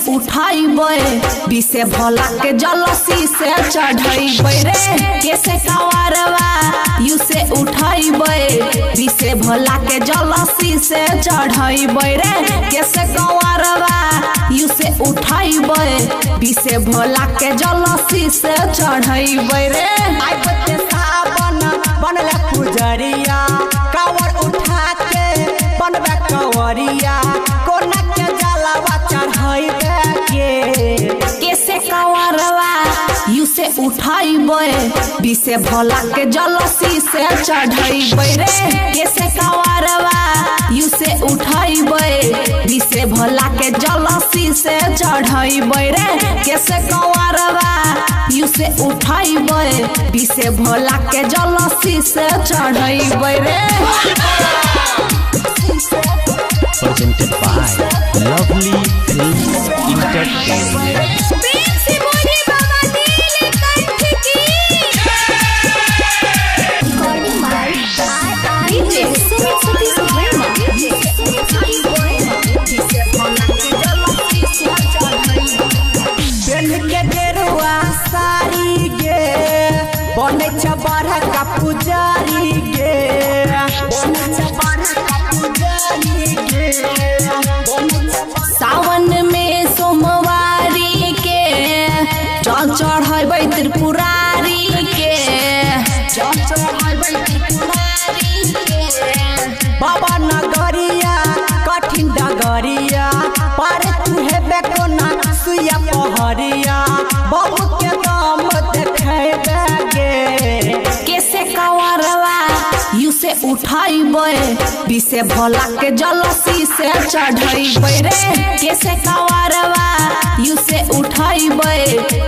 उठाइबे विषे भोला के जलसी से चढ़ाइबे रे कैसे कवरवा यू से उठाइबे विषे भोला के जलसी से चढ़ाइबे रे कैसे कवरवा यू से उठाइबे विषे भोला के जलसी से चढ़ाइबे रे आई बच्चे सावन बनल पुजरिया कावर उठा के बनबे कवरिया कोना के जलवा चढ़ाइबे के कैसे कवरवा यू से उठाइबे विषे भोला के जलसी से चढ़ाइबे रे कैसे कवरवा यू से उठाइबे विषे भोला के जलसी से चढ़ाइबे रे कैसे कवरवा यू से उठाइबे विषे भोला के जलसी से चढ़ाइबे रे। Presented by Lovely Films Entertainment. बने छबारा का पुजारी गे बने छबारा का पुजारी गे सावन में सोमवारी के जल चढ़ाइबे त्रिपुरारी के जल चढ़ाइबे त्रिपुरारी के बाबा नगरिया कठिन डगरिया पारे तू हेबे कोना सुइया पहरिया बाबू के नाम देखेबे कैसे कवरवा यू से उठाइबे विषे भोला के जलसी से चढ़ाइबे रे कैसे कवरवा यू से उठाइबे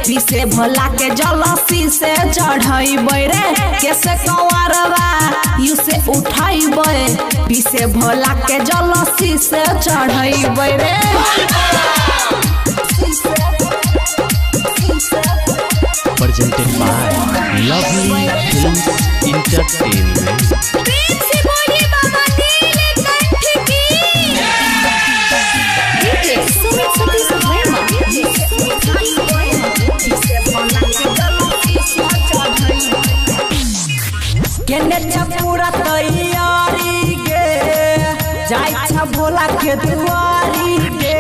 विषे भोला के जलसी से चढ़ाइबे रे कैसे कवरवा यू से उठाइबे विषे भोला के जलसी से चढ़ाइबे रे। Presented by Lovely Films Entertainment. केने पूरा तैयारी गे जाय छ भोला के दुआरी गे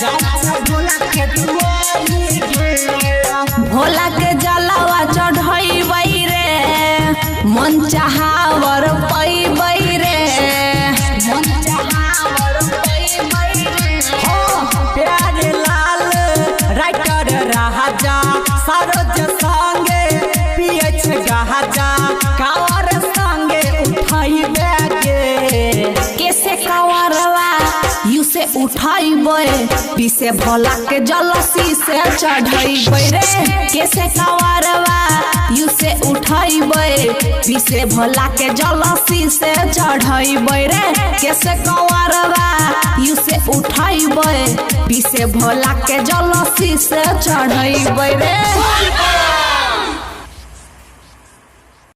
जाय छ भोला के दुआरी गे भोला के जलवा चढ़ाइबे रे मन चाहवर पैबै रे मन चाहवर पैबै रे हो प्यारे लाल राइटर राजा सरोज संगे पिए छ गाजा कावर संगे उठाइबे के कैसे कवरवा यू से उठाइबे विषे भोला के जलसी से चढ़ाइबे रे कैसे कवरवा यू से उठाइबे विषे भोला के जलसी से चढ़ाइबे रे कैसे कवरवा यू से उठाइबे विषे भोला के जलसी से चढ़ाइबे रे।